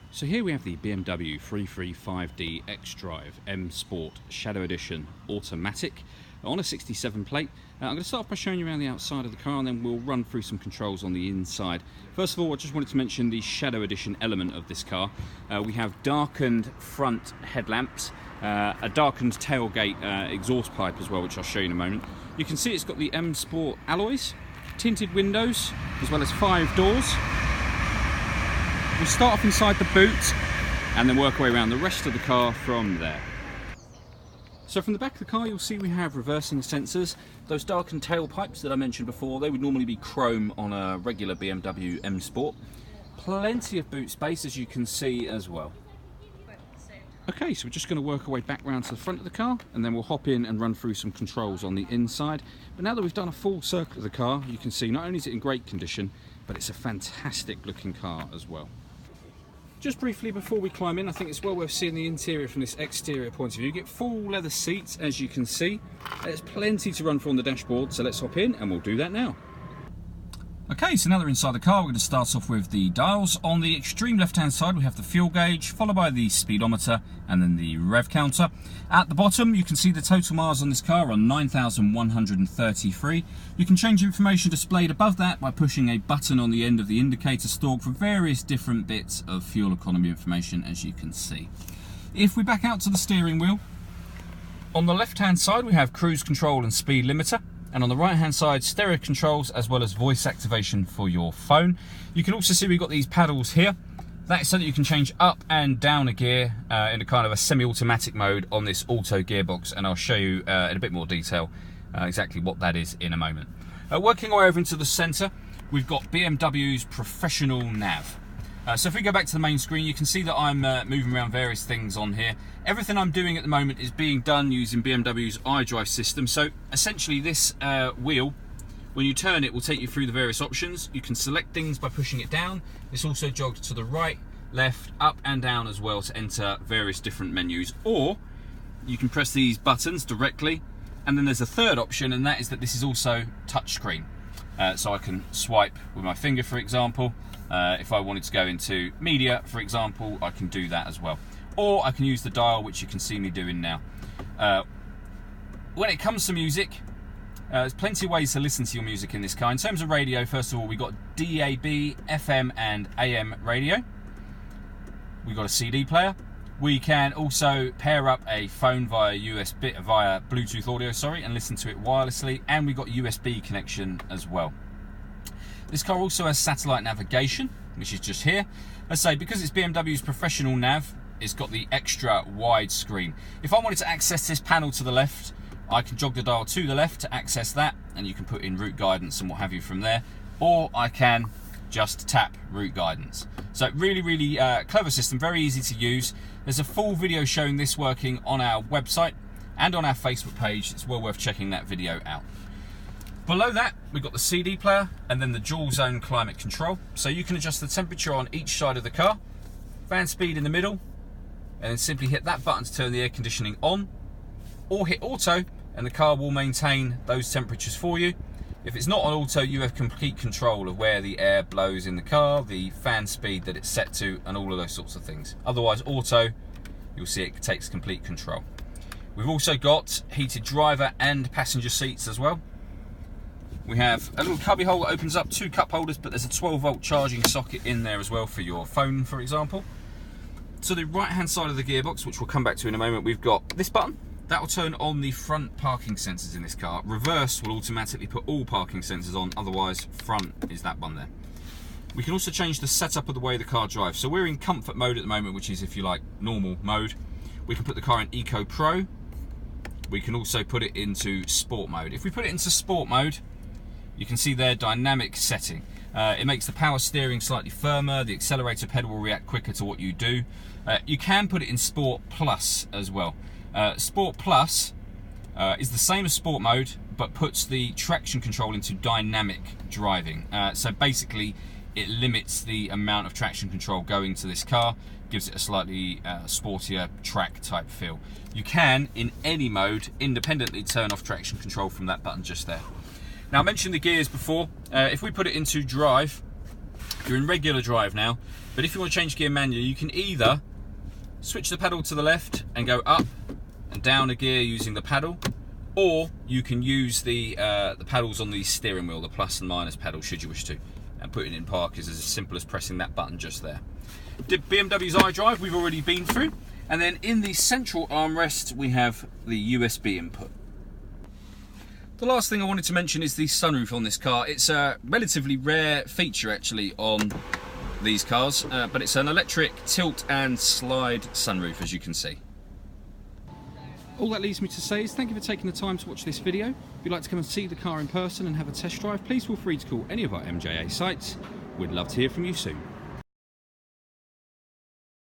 So here we have the BMW 335D X-Drive M Sport Shadow Edition Automatic on a 67 plate. I'm going to start off by showing you around the outside of the car, and then we'll run through some controls on the inside. First of all, I just wanted to mention the Shadow Edition element of this car. We have darkened front headlamps, a darkened tailgate exhaust pipe as well, which I'll show you in a moment. You can see it's got the M Sport alloys, tinted windows, as well as 5 doors. We'll start off inside the boot and then work our way around the rest of the car from there. So from the back of the car, you'll see we have reversing sensors. Those darkened tailpipes that I mentioned before, they would normally be chrome on a regular BMW M Sport. Plenty of boot space, as you can see as well. Okay, so we're just going to work our way back round to the front of the car, and then we'll hop in and run through some controls on the inside. But now that we've done a full circle of the car, you can see not only is it in great condition, but it's a fantastic looking car as well. Just briefly before we climb in, I think it's well worth seeing the interior from this exterior point of view. You get full leather seats, as you can see. There's plenty to run through on the dashboard, so let's hop in and we'll do that now. Okay, so now that we're inside the car, we're going to start off with the dials. On the extreme left-hand side, we have the fuel gauge, followed by the speedometer, and then the rev counter. At the bottom, you can see the total miles on this car on 9,133. You can change information displayed above that by pushing a button on the end of the indicator stalk for various different bits of fuel economy information, as you can see. If we back out to the steering wheel, on the left-hand side, we have cruise control and speed limiter. And on the right hand side, stereo controls as well as voice activation for your phone. You can also see we've got these paddles here. That's so that you can change up and down a gear in a kind of a semi-automatic mode on this auto gearbox, and I'll show you in a bit more detail exactly what that is in a moment. Working our way over into the centre, we've got BMW's professional nav. So if we go back to the main screen, you can see that I'm moving around various things on here. Everything I'm doing at the moment is being done using BMW's iDrive system. So essentially this wheel, when you turn it, will take you through the various options. You can select things by pushing it down. It's also jogged to the right, left, up and down as well to enter various different menus. Or you can press these buttons directly. And then there's a third option, and that is that this is also touchscreen. So I can swipe with my finger, for example. If I wanted to go into media, for example, I can do that as well. Or I can use the dial, which you can see me doing now. When it comes to music, there's plenty of ways to listen to your music in this car. In terms of radio, first of all, we've got DAB, FM and AM radio. We've got a CD player. We can also pair up a phone via Bluetooth audio, and listen to it wirelessly. And we've got USB connection as well. This car also has satellite navigation, which is just here. As I say, because it's BMW's professional nav, it's got the extra wide screen. If I wanted to access this panel to the left, I can jog the dial to the left to access that, and you can put in route guidance and what have you from there. Or I can just tap route guidance. So really, really clever system, very easy to use. There's a full video showing this working on our website and on our Facebook page. It's well worth checking that video out. Below that, we've got the CD player and then the dual zone climate control. So you can adjust the temperature on each side of the car, fan speed in the middle, and then simply hit that button to turn the air conditioning on, or hit auto and the car will maintain those temperatures for you. If it's not on auto, you have complete control of where the air blows in the car, the fan speed that it's set to, and all of those sorts of things. Otherwise, auto, you'll see it takes complete control. We've also got heated driver and passenger seats as well. We have a little cubby hole that opens up, 2 cup holders, but there's a 12-volt charging socket in there as well for your phone, for example. To the right-hand side of the gearbox, which we'll come back to in a moment, we've got this button. That will turn on the front parking sensors in this car. Reverse will automatically put all parking sensors on, otherwise front is that one there. We can also change the setup of the way the car drives. So we're in comfort mode at the moment, which is, if you like, normal mode. We can put the car in Eco Pro. We can also put it into Sport mode. If we put it into Sport mode, you can see their dynamic setting. It makes the power steering slightly firmer, the accelerator pedal will react quicker to what you do. You can put it in Sport Plus as well. Sport Plus is the same as Sport mode, but puts the traction control into dynamic driving. So basically, it limits the amount of traction control going to this car, gives it a slightly sportier track type feel. You can, in any mode, independently turn off traction control from that button just there. Now, I mentioned the gears before. If we put it into drive, You're in regular drive now, but if you want to change gear manually, you can either switch the pedal to the left and go up and down a gear using the paddle, or you can use the paddles on the steering wheel, the plus and minus pedal, should you wish to, and putting it in park is as simple as pressing that button just there. BMW's iDrive we've already been through, and then in the central armrest we have the USB input. The last thing I wanted to mention is the sunroof on this car. It's a relatively rare feature actually on these cars, but it's an electric tilt and slide sunroof, as you can see. All that leaves me to say is thank you for taking the time to watch this video. If you'd like to come and see the car in person and have a test drive, please feel free to call any of our MJA sites. We'd love to hear from you soon.